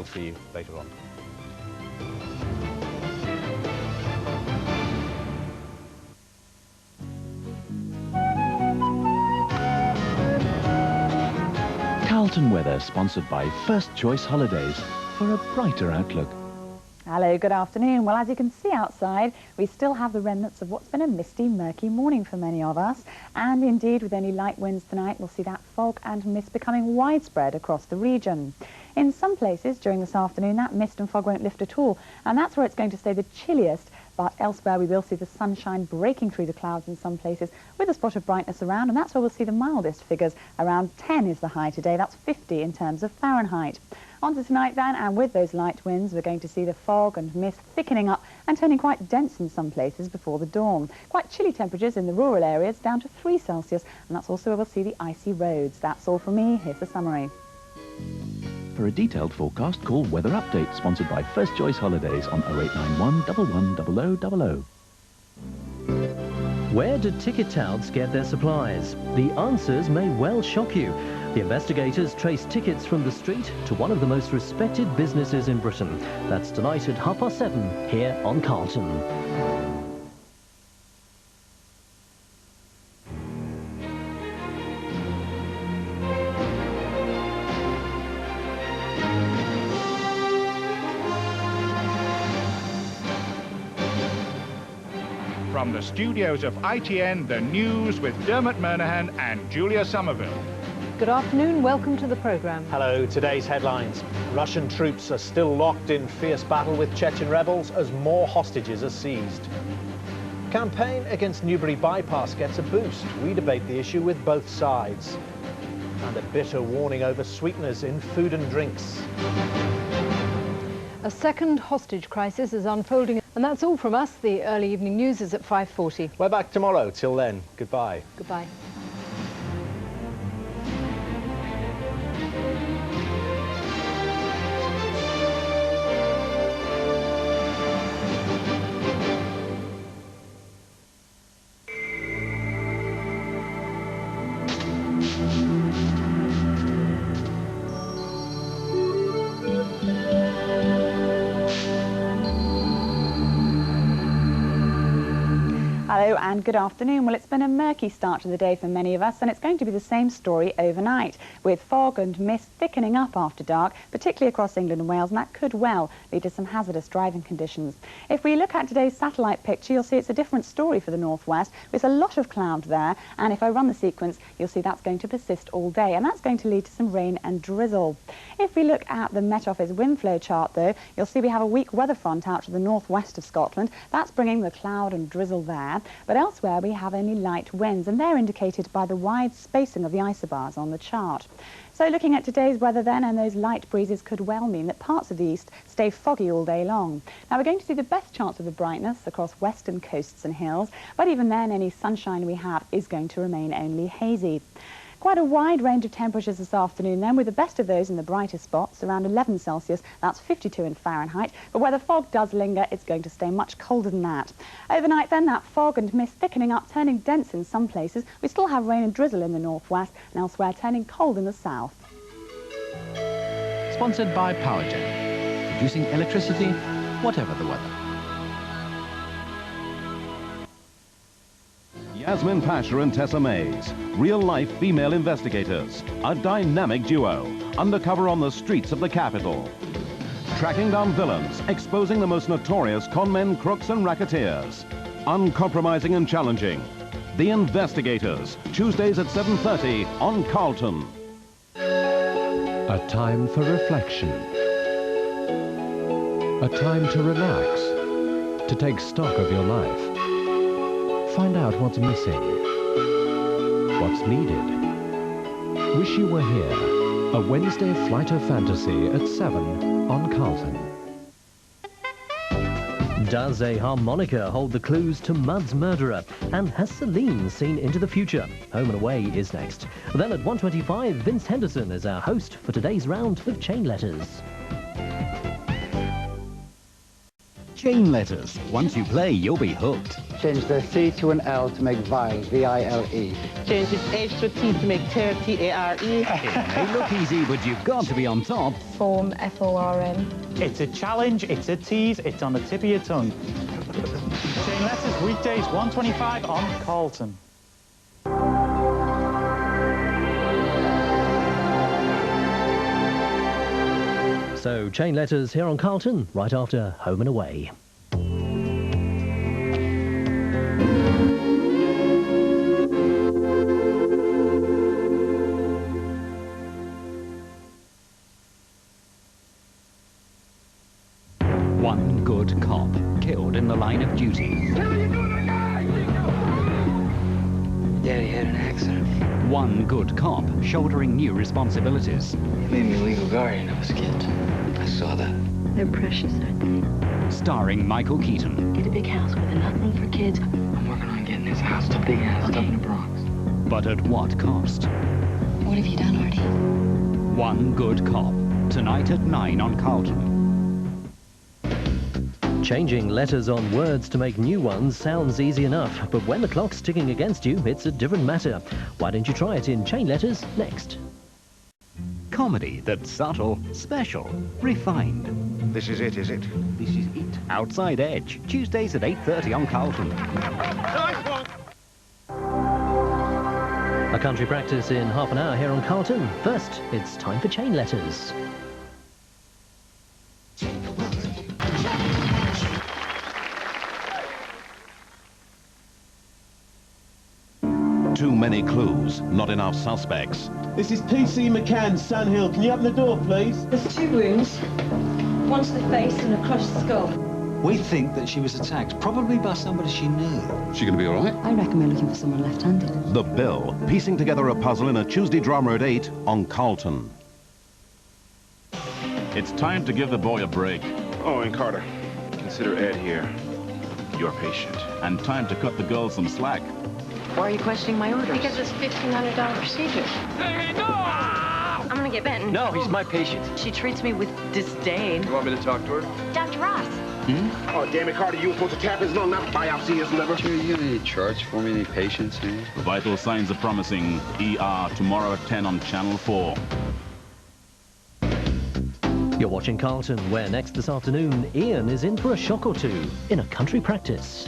we'll see you later on. Carlton Weather, sponsored by First Choice Holidays, for a brighter outlook. Hello, good afternoon. Well, as you can see outside, we still have the remnants of what's been a misty, murky morning for many of us. And indeed, with only light winds tonight, we'll see that fog and mist becoming widespread across the region. In some places during this afternoon, that mist and fog won't lift at all, and that's where it's going to stay the chilliest. But elsewhere, we will see the sunshine breaking through the clouds in some places with a spot of brightness around, and that's where we'll see the mildest figures. Around 10 is the high today. That's 50 in terms of Fahrenheit. On to tonight then, and with those light winds, we're going to see the fog and mist thickening up and turning quite dense in some places before the dawn. Quite chilly temperatures in the rural areas, down to 3 Celsius, and that's also where we'll see the icy roads. That's all from me. Here's the summary. For a detailed forecast, call Weather Update, sponsored by First Choice Holidays on 0891 110000. Where do ticket touts get their supplies? The answers may well shock you. The investigators trace tickets from the street to one of the most respected businesses in Britain. That's tonight at 7:30 here on Carlton. From the studios of ITN, the news with Dermot Murnahan and Julia Somerville. Good afternoon, welcome to the programme. Hello, today's headlines. Russian troops are still locked in fierce battle with Chechen rebels as more hostages are seized. Campaign against Newbury bypass gets a boost. We debate the issue with both sides. And a bitter warning over sweeteners in food and drinks. A second hostage crisis is unfolding, and that's all from us. The early evening news is at 5:40. We're back tomorrow. Till then, goodbye. Goodbye. Hello and good afternoon. Well, it's been a murky start to the day for many of us, and it's going to be the same story overnight, with fog and mist thickening up after dark, particularly across England and Wales, and that could well lead to some hazardous driving conditions. If we look at today's satellite picture, you'll see it's a different story for the northwest, with a lot of cloud there, and if I run the sequence, you'll see that's going to persist all day, and that's going to lead to some rain and drizzle. If we look at the Met Office wind flow chart, though, you'll see we have a weak weather front out to the northwest of Scotland. That's bringing the cloud and drizzle there. But elsewhere we have only light winds, and they're indicated by the wide spacing of the isobars on the chart. So looking at today's weather then, and those light breezes could well mean that parts of the east stay foggy all day long. Now we're going to see the best chance of the brightness across western coasts and hills, but even then any sunshine we have is going to remain only hazy. Quite a wide range of temperatures this afternoon then, with the best of those in the brighter spots, around 11 Celsius, that's 52 in Fahrenheit, but where the fog does linger, it's going to stay much colder than that. Overnight then, that fog and mist thickening up, turning dense in some places. We still have rain and drizzle in the northwest, and elsewhere turning cold in the south. Sponsored by Powergen, producing electricity, whatever the weather. Yasmin Pasha and Tessa Mays, real-life female investigators, a dynamic duo, undercover on the streets of the capital. Tracking down villains, exposing the most notorious conmen, crooks and racketeers. Uncompromising and challenging. The Investigators, Tuesdays at 7:30 on Carlton. A time for reflection. A time to relax, to take stock of your life. Find out what's missing, what's needed. Wish You Were Here, a Wednesday flight of fantasy at 7 on Carlton. Does a harmonica hold the clues to Mud's murderer? And has Celine seen into the future? Home and Away is next. Then at 1:25, Vince Henderson is our host for today's round of chain letters. Chain letters. Once you play, you'll be hooked. Change the C to an L to make vile, V-I-L-E. Change this H to a T to make tear, T-A-R-E. It may look easy, but you've got to be on top. Form, F-O-R-M. It's a challenge, it's a tease, it's on the tip of your tongue. Chain letters, weekdays, 1:25 on Carlton. So, Chain Letters here on Carlton, right after Home and Away. One good cop killed in the line of duty. Daddy had an accident. One good cop shouldering new responsibilities. He made me legal guardian of his kids. I saw that. They're precious, aren't they? Starring Michael Keaton. Get a big house with enough room for kids. I'm working on getting this house to big house up in the Bronx. But at what cost? What have you done, Artie? One good cop. Tonight at 9 on Carlton. Changing letters on words to make new ones sounds easy enough, but when the clock's ticking against you, it's a different matter. Why don't you try it in Chain Letters next? Comedy that's subtle, special, refined. This is it, is it? This is it. Outside Edge, Tuesdays at 8:30 on Carlton. A country practice in half an hour here on Carlton. First, it's time for Chain Letters. Too many clues, not enough suspects. This is PC McCann, Sandhill. Can you open the door, please? There's 2 wounds. One to the face and a crushed skull. We think that she was attacked, probably by somebody she knew. She gonna be all right? I reckon we're looking for someone left-handed. The Bill, piecing together a puzzle in a Tuesday drama at 8 on Carlton. It's time to give the boy a break. Oh, and Carter, consider Ed here your patient. And time to cut the girl some slack. Why are you questioning my orders? Because it's $1,500 procedure. Hey, no! I'm gonna get bitten. No, he's my patient. She treats me with disdain. You want me to talk to her? Dr. Ross. Oh, damn it, Carter, you were supposed to tap his lung, not biopsy his liver. You have any charts for me, any patients? The vital signs are promising. ER tomorrow at 10 on Channel 4. You're watching Carlton, where next this afternoon, Ian is in for a shock or two in a country practice.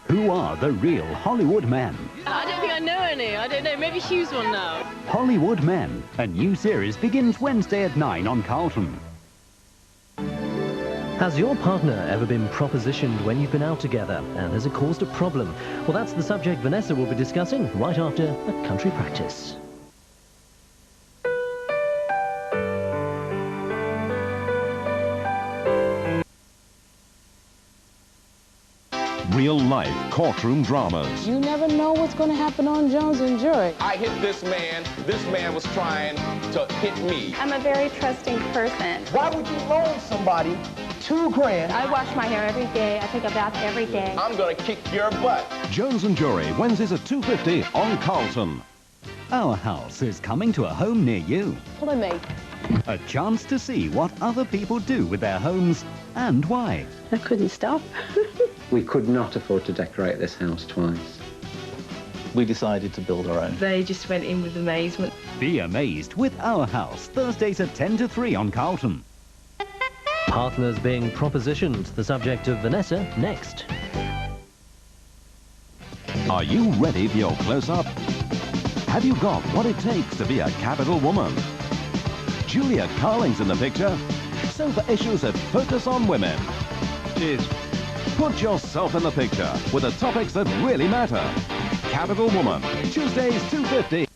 Who are the real Hollywood men? I don't think I know any. I don't know. Maybe Hugh's one now. Hollywood Men. A new series begins Wednesday at 9 on Carlton. Has your partner ever been propositioned when you've been out together, and has it caused a problem? Well, that's the subject Vanessa will be discussing right after a country practice. Real-life courtroom dramas. You never know what's going to happen on Jones and Jury. I hit this man was trying to hit me. I'm a very trusting person. Why would you loan somebody $2,000? I wash my hair every day. I take a bath every day. I'm going to kick your butt. Jones and Jury, Wednesdays at 2:50 on Carlton. Our house is coming to a home near you. Follow me. A chance to see what other people do with their homes and why. I couldn't stop. We could not afford to decorate this house twice. We decided to build our own. They just went in with amazement. Be amazed with Our House, Thursdays at 10 to 3 on Carlton. Partners being propositioned, the subject of Vanessa, next. Are you ready for your close-up? Have you got what it takes to be a capital woman? Julia Carling's in the picture. So for issues that focus on women. Cheers. Put yourself in the picture with the topics that really matter. Capital Woman, Tuesdays 2:50.